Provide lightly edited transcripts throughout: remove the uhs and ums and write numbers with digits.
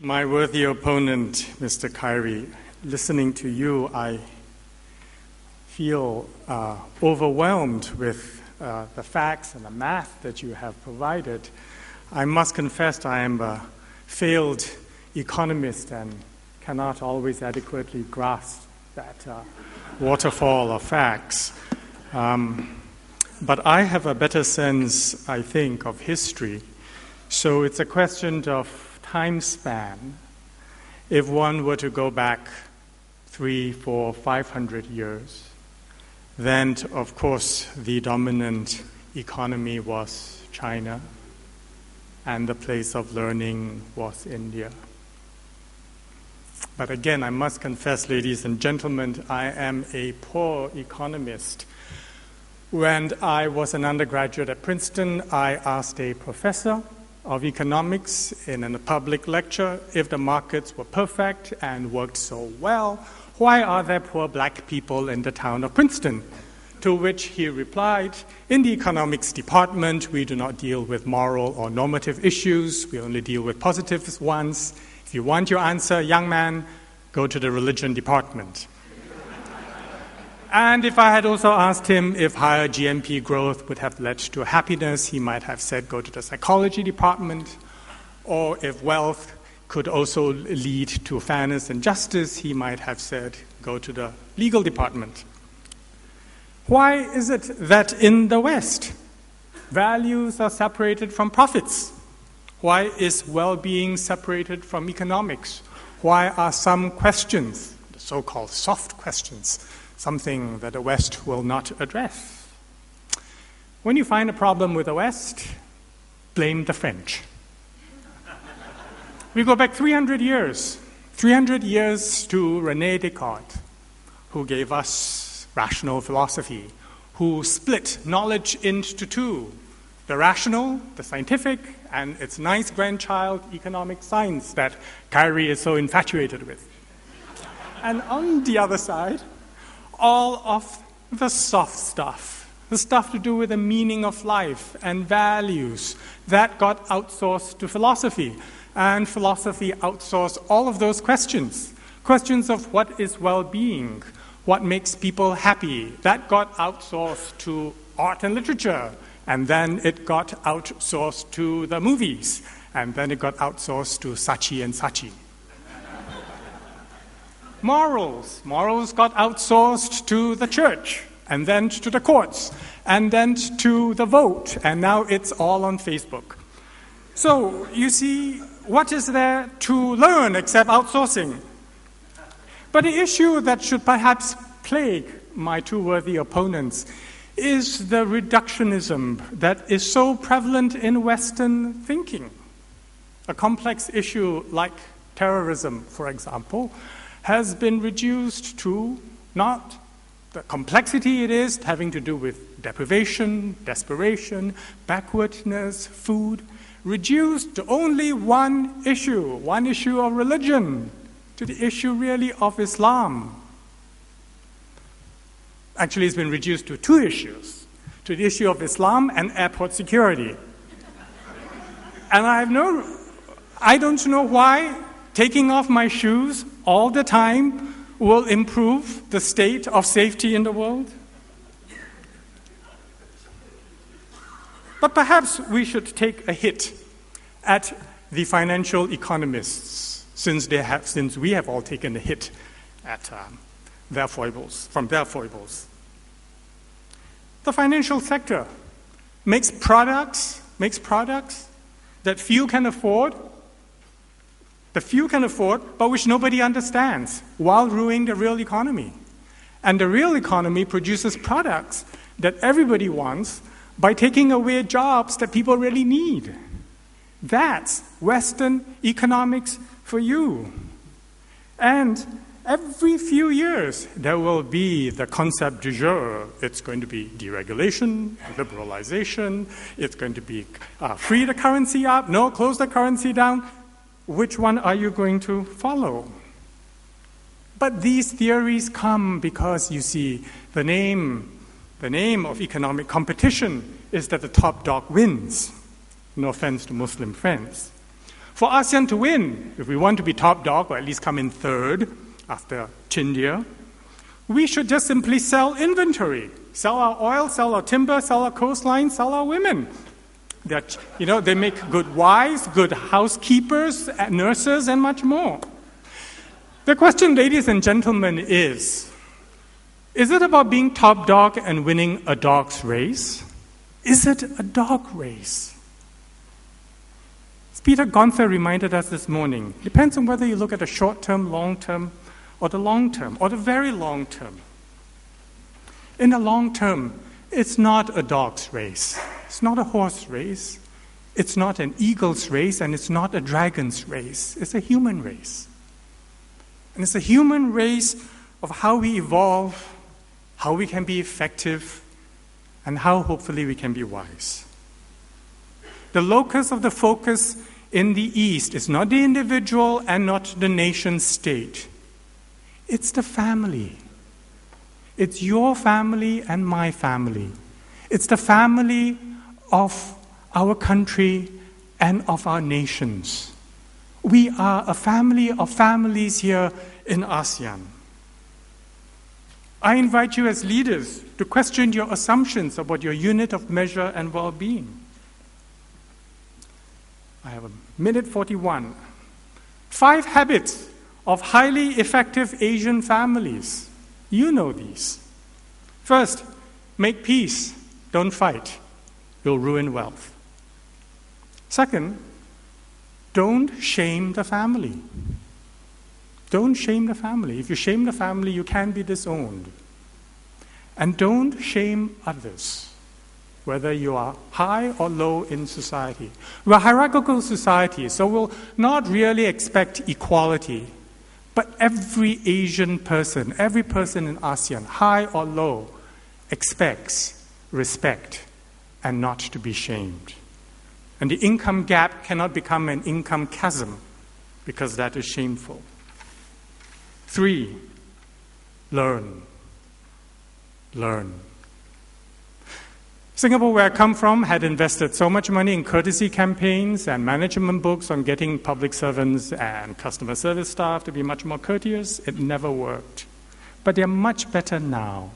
My worthy opponent, Mr. Kyrie, listening to you, I feel overwhelmed with the facts and the math that you have provided. I must confess I am a failed economist and cannot always adequately grasp that waterfall of facts. But I have a better sense, I think, of history. So it's a question of time span. If one were to go back 300, 400, 500 years, then, of course, the dominant economy was China, and the place of learning was India. But again, I must confess, ladies and gentlemen, I am a poor economist. When I was an undergraduate at Princeton, I asked a professor of economics in a public lecture, if the markets were perfect and worked so well, why are there poor black people in the town of Princeton? To which he replied, in the economics department, we do not deal with moral or normative issues, we only deal with positive ones. If you want your answer, young man, go to the religion department. And if I had also asked him if higher GNP growth would have led to happiness, he might have said go to the psychology department. Or if wealth could also lead to fairness and justice, he might have said go to the legal department. Why is it that in the West, values are separated from profits? Why is well-being separated from economics? Why are some questions, the so-called soft questions, something that the West will not address? When you find a problem with the West, blame the French. We go back 300 years to René Descartes, who gave us rational philosophy, who split knowledge into two, the rational, the scientific, and its nice grandchild, economic science, that Kyrie is so infatuated with. And on the other side, all of the soft stuff, the stuff to do with the meaning of life and values, that got outsourced to philosophy. And philosophy outsourced all of those questions. Questions of what is well-being, what makes people happy. That got outsourced to art and literature. And then it got outsourced to the movies. And then it got outsourced to Saatchi and Saatchi. Morals got outsourced to the church, and then to the courts, and then to the vote, and now it's all on Facebook. So, you see, what is there to learn except outsourcing? But the issue that should perhaps plague my two worthy opponents is the reductionism that is so prevalent in Western thinking. A complex issue like terrorism, for example, has been reduced to not the complexity it is, having to do with deprivation, desperation, backwardness, food, reduced to only one issue of religion, to the issue really of Islam. Actually, it's been reduced to two issues, to the issue of Islam and airport security. And I don't know why taking off my shoes all the time will improve the state of safety in the world. But perhaps we should take a hit at the financial economists, since we have all taken a hit at their foibles. The financial sector makes products that few can afford, but which nobody understands, while ruining the real economy. And the real economy produces products that everybody wants by taking away jobs that people really need. That's Western economics for you. And every few years, there will be the concept du jour. It's going to be deregulation, liberalization. It's going to be free the currency up, no, close the currency down. Which one are you going to follow? But these theories come because, you see, the name of economic competition is that the top dog wins. No offense to Muslim friends. For ASEAN to win, if we want to be top dog, or at least come in third after India, we should just simply sell inventory. Sell our oil, sell our timber, sell our coastline, sell our women. They make good wives, good housekeepers, nurses, and much more. The question, ladies and gentlemen, is it about being top dog and winning a dog's race? Is it a dog race? As Peter Gonther reminded us this morning, it depends on whether you look at the short term, long term, or the long term, or the very long term. In the long term, it's not a dog's race. It's not a horse race. It's not an eagle's race, and it's not a dragon's race. It's a human race. And it's a human race of how we evolve, how we can be effective, and how hopefully we can be wise. The locus of the focus in the East is not the individual and not the nation state. It's the family. It's your family and my family. It's the family of our country and of our nations. We are a family of families here in ASEAN. I invite you as leaders to question your assumptions about your unit of measure and well-being. I have 1:41. 5 habits of highly effective Asian families. You know these. First, make peace, don't fight. You'll ruin wealth. Second, don't shame the family. Don't shame the family. If you shame the family, you can be disowned. And don't shame others, whether you are high or low in society. We're a hierarchical society, so we'll not really expect equality. But every Asian person, every person in ASEAN, high or low, expects respect and not to be shamed. And the income gap cannot become an income chasm, because that is shameful. 3, learn. Learn. Singapore, where I come from, had invested so much money in courtesy campaigns and management books on getting public servants and customer service staff to be much more courteous. It never worked. But they're much better now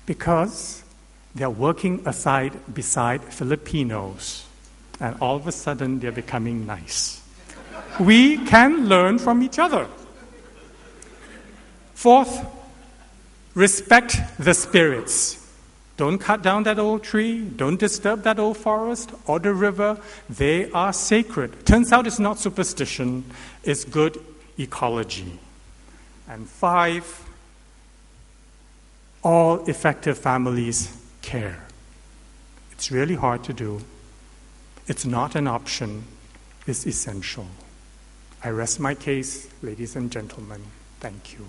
because they're working beside Filipinos. And all of a sudden, they're becoming nice. We can learn from each other. 4th, respect the spirits. Don't cut down that old tree. Don't disturb that old forest or the river. They are sacred. Turns out it's not superstition. It's good ecology. And 5, all effective families care. It's really hard to do. It's not an option. It's essential. I rest my case, ladies and gentlemen. Thank you.